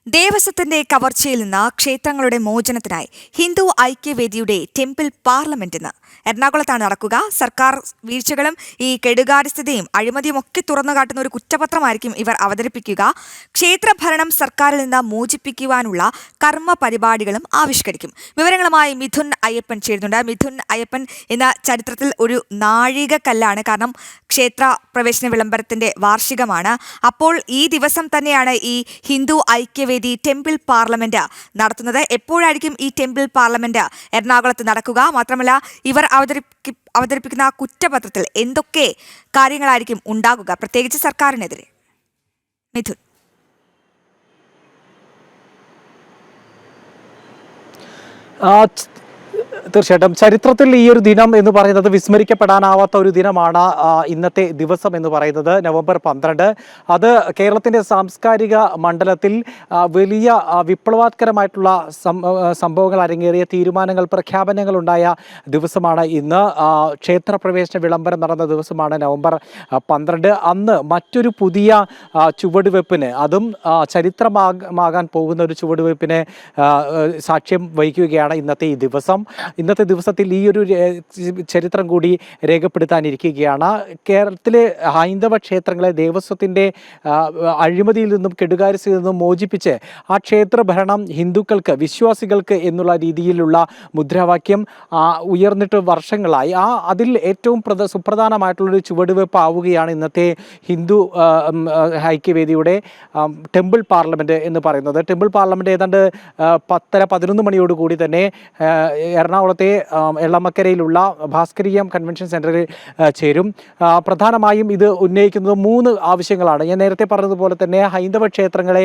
ദേവസ്വത്തിന്റെ കവർച്ചയിൽ നിന്ന് ക്ഷേത്രങ്ങളുടെ മോചനത്തിനായി Hindu ഐക്യവേദിയുടെ temple parliament ഇന്ന് എറണാകുളത്താണ് നടക്കുക. സർക്കാർ വീഴ്ചകളും ഈ കെടുകാര്യസ്ഥതയും അഴിമതിയും ഒക്കെ തുറന്നുകാട്ടുന്ന ഒരു കുറ്റപത്രമായിരിക്കും ഇവർ അവതരിപ്പിക്കുക. ക്ഷേത്രഭരണം സർക്കാരിൽ നിന്ന് മോചിപ്പിക്കുവാനുള്ള കർമ്മ പരിപാടികളും ആവിഷ്കരിക്കും. വിവരങ്ങളുമായി മിഥുൻ അയ്യപ്പൻ ചേരുന്നുണ്ട്. മിഥുൻ അയ്യപ്പൻ എന്ന ചരിത്രത്തിൽ ഒരു നാഴികക്കല്ലാണ്. കാരണം ക്ഷേത്ര പ്രവേശന വിളംബരത്തിന്റെ വാർഷികമാണ്. അപ്പോൾ ഈ ദിവസം തന്നെയാണ് ഈ ഹിന്ദു ഐക്യവേദി ടെമ്പിൾ പാർലമെന്റ് നടത്തുന്നത്. എപ്പോഴായിരിക്കും ഈ ടെമ്പിൾ പാർലമെന്റ് എറണാകുളത്ത് നടക്കുക? മാത്രമല്ല, ഇവർ അവതരിപ്പിക്കുന്ന കുറ്റപത്രത്തിൽ എന്തൊക്കെ കാര്യങ്ങളായിരിക്കും ഉണ്ടാകുക, പ്രത്യേകിച്ച് സർക്കാരിനെതിരെ? മിഥുൻ. തീർച്ചയായിട്ടും ചരിത്രത്തിൽ ഈ ഒരു ദിനം എന്ന് പറയുന്നത് വിസ്മരിക്കപ്പെടാനാവാത്ത ഒരു ദിനമാണ് ഇന്നത്തെ ദിവസം എന്ന് പറയുന്നത്. നവംബർ 12 അത് കേരളത്തിൻ്റെ സാംസ്കാരിക മണ്ഡലത്തിൽ വലിയ വിപ്ലവാത്മകമായിട്ടുള്ള സംഭവങ്ങൾ അരങ്ങേറിയ തീരുമാനങ്ങൾ, പ്രഖ്യാപനങ്ങൾ ഉണ്ടായ ദിവസമാണ് ഇന്ന്. ക്ഷേത്രപ്രവേശന വിളംബരം നടന്ന ദിവസമാണ് നവംബർ 12. അന്ന് മറ്റൊരു പുതിയ ചുവടുവെപ്പിന്, അതും ചരിത്രമാകാൻ പോകുന്ന ഒരു ചുവടുവെപ്പിന് സാക്ഷ്യം വഹിക്കുകയാണ് ഇന്നത്തെ ഈ ദിവസം. ഇന്നത്തെ ദിവസത്തിൽ ഈ ഒരു ചരിത്രം കൂടി രേഖപ്പെടുത്താനിരിക്കുകയാണ്. കേരളത്തിലെ ഹൈന്ദവ ക്ഷേത്രങ്ങളെ ദേവസ്വത്തിൻ്റെ അഴിമതിയിൽ നിന്നും കെടുകാര്യസ്ഥയിൽ നിന്നും മോചിപ്പിച്ച് ആ ക്ഷേത്ര ഭരണം ഹിന്ദുക്കൾക്ക്, വിശ്വാസികൾക്ക് എന്നുള്ള രീതിയിലുള്ള മുദ്രാവാക്യം ഉയർന്നിട്ട് വർഷങ്ങളായി. അതിൽ ഏറ്റവും സുപ്രധാനമായിട്ടുള്ളൊരു ചുവടുവെപ്പ് ആവുകയാണ് ഇന്നത്തെ ഹിന്ദു ഐക്യവേദിയുടെ ടെമ്പിൾ പാർലമെൻറ്റ് എന്ന് പറയുന്നത്. ടെമ്പിൾ പാർലമെൻറ്റ് ഏതാണ്ട് 10-11 മണിയോടുകൂടി തന്നെ എറണാകുളത്തെ എളമക്കരയിലുള്ള ഭാസ്കരീയം കൺവെൻഷൻ സെൻറ്ററിൽ ചേരും. പ്രധാനമായും ഇത് ഉന്നയിക്കുന്നത് 3 ആവശ്യങ്ങളാണ്. ഞാൻ നേരത്തെ പറഞ്ഞതുപോലെ തന്നെ ഹൈന്ദവ ക്ഷേത്രങ്ങളെ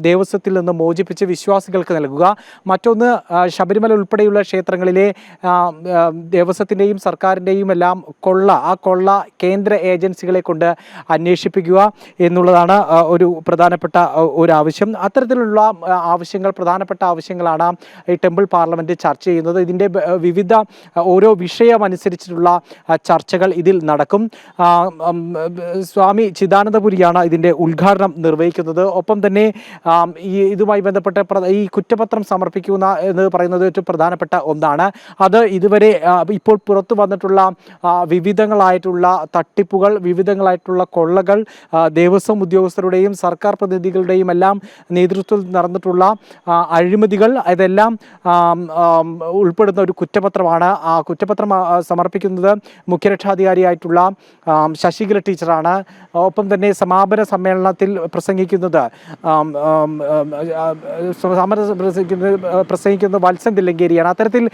ദേവസ്വത്തിൽ നിന്ന് മോചിപ്പിച്ച് വിശ്വാസികൾക്ക് നൽകുക. മറ്റൊന്ന്, ശബരിമല ഉൾപ്പെടെയുള്ള ക്ഷേത്രങ്ങളിലെ ദേവസ്വത്തിൻ്റെയും സർക്കാരിൻ്റെയും എല്ലാം കൊള്ള കേന്ദ്ര ഏജൻസികളെ കൊണ്ട് അന്വേഷിപ്പിക്കുക എന്നുള്ളതാണ് ഒരു പ്രധാനപ്പെട്ട ഒരു ആവശ്യം. അത്തരത്തിലുള്ള പ്രധാനപ്പെട്ട ആവശ്യങ്ങളാണ് ഈ ടെമ്പിൾ പാർലമെൻറ്റ് ചർച്ച ചെയ്യുന്നത്. ഇതിൻ്റെ വിവിധ ഓരോ വിഷയമനുസരിച്ചിട്ടുള്ള ചർച്ചകൾ ഇതിൽ നടക്കും. സ്വാമി ചിദാനന്ദപുരിയാണ് ഇതിൻ്റെ ഉദ്ഘാടനം നിർവഹിക്കുന്നത്. ഒപ്പം തന്നെ ഇതുമായി ബന്ധപ്പെട്ട ഈ കുറ്റപത്രം സമർപ്പിക്കുന്ന എന്ന് പറയുന്നത് ഏറ്റവും പ്രധാനപ്പെട്ട ഒന്നാണ്. അത് ഇതുവരെ ഇപ്പോൾ പുറത്തു വന്നിട്ടുള്ള വിവിധങ്ങളായിട്ടുള്ള തട്ടിപ്പുകൾ, വിവിധങ്ങളായിട്ടുള്ള കൊള്ളകൾ, ദേവസ്വം ഉദ്യോഗസ്ഥരുടെയും സർക്കാർ പ്രതിനിധികളുടെയും എല്ലാം നേതൃത്വത്തിൽ നടന്നിട്ടുള്ള അഴിമതികൾ, ഇതെല്ലാം ഉൾപ്പെടുന്ന ഒരു കുറ്റപത്രമാണ്. ആ കുറ്റപത്രം സമർപ്പിക്കുന്നത് മുഖ്യരക്ഷാധികാരിയായിട്ടുള്ള ശശികല ടീച്ചറാണ്. ഒപ്പം തന്നെ സമാപന സമ്മേളനത്തിൽ പ്രസംഗിക്കുന്നത് വത്സൻ തില്ലങ്കേരിയാണ്. അത്തരത്തിൽ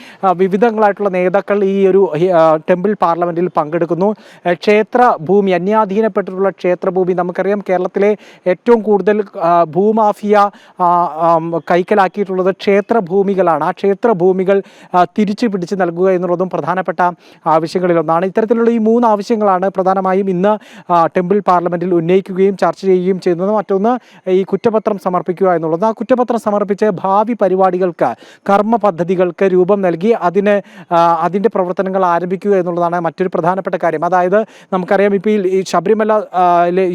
വിവിധങ്ങളായിട്ടുള്ള നേതാക്കൾ ഈ ഒരു ടെമ്പിൾ പാർലമെൻറ്റിൽ പങ്കെടുക്കുന്നു. ക്ഷേത്രഭൂമി, അന്യാധീനപ്പെട്ടിട്ടുള്ള ക്ഷേത്രഭൂമി, നമുക്കറിയാം കേരളത്തിലെ ഏറ്റവും കൂടുതൽ ഭൂമാഫിയ കൈക്കലാക്കിയിട്ടുള്ളത് ക്ഷേത്രഭൂമികളാണ്. ആ ക്ഷേത്രഭൂമികൾ തിരിച്ചു പിടിച്ച് നൽകുക എന്നുള്ളതും പ്രധാനപ്പെട്ട ആവശ്യങ്ങളിലൊന്നാണ്. ഇത്തരത്തിലുള്ള ഈ 3 ആവശ്യങ്ങളാണ് പ്രധാനമായും ഇന്ന് ടെമ്പിൾ പാർലമെൻറ്റിൽ ഉന്നയിക്കുകയും ചർച്ച ചെയ്യുകയും ചെയ്യുന്നത്. മറ്റൊന്ന്, ഈ കുറ്റപത്രം സമർപ്പിക്കുക എന്നുള്ളത്. ആ കുറ്റപത്രം സമർപ്പിച്ച് ഭാവി പരിപാടികൾക്ക്, കർമ്മ പദ്ധതികൾക്ക് രൂപം നൽകി അതിൻ്റെ പ്രവർത്തനങ്ങൾ ആരംഭിക്കുക എന്നുള്ളതാണ് മറ്റൊരു പ്രധാനപ്പെട്ട കാര്യം. അതായത് നമുക്കറിയാം, ഇപ്പോൾ ഈ ശബരിമല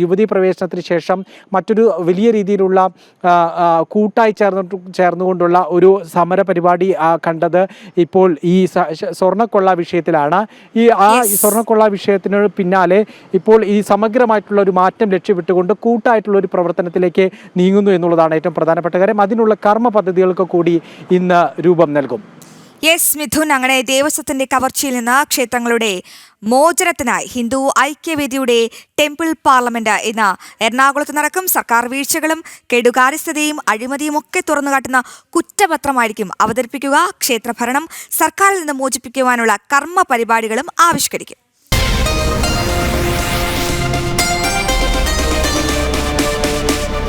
യുവതീ പ്രവേശനത്തിന് ശേഷം മറ്റൊരു വലിയ രീതിയിലുള്ള കൂട്ടായി ചേർന്നുകൊണ്ടുള്ള ഒരു സമര പരിപാടി കണ്ടത് ഇപ്പോൾ ഈ സ്വർണ്ണക്കൊള്ള വിഷയത്തിലാണ്. ഈ സ്വർണ്ണക്കൊള്ള വിഷയത്തിന് പിന്നാലെ ഇപ്പോൾ ഈ സമഗ്രമായിട്ടുള്ള ഒരു മാറ്റം ലക്ഷ്യമിട്ടുകൊണ്ട് കൂട്ടായിട്ടുള്ള ഒരു പ്രവർത്തനത്തിലേക്ക് നീങ്ങുന്നു എന്നുള്ളതാണ് ഏറ്റവും പ്രധാനപ്പെട്ട കാര്യം. അതിനുള്ള കർമ്മ പദ്ധതികൾക്ക് കൂടി ഇന്ന് രൂപം നൽകും. യെസ് മിഥുൻ, അങ്ങനെ ദേവസ്വത്തിന്റെ കവർച്ചയിൽ നിന്ന് ക്ഷേത്രങ്ങളുടെ മോചനത്തിനായി ഹിന്ദു ഐക്യവേദിയുടെ ടെമ്പിൾ പാർലമെന്റ് ഇന്ന് എറണാകുളത്ത് നടക്കും. സർക്കാർ വീഴ്ചകളും കെടുകാര്യസ്ഥതയും അഴിമതിയും ഒക്കെ തുറന്നുകാട്ടുന്ന കുറ്റപത്രമായിരിക്കും അവതരിപ്പിക്കുക. ക്ഷേത്രഭരണം സർക്കാരിൽ നിന്ന് മോചിപ്പിക്കുവാനുള്ള കർമ്മ പരിപാടികളും ആവിഷ്കരിക്കും.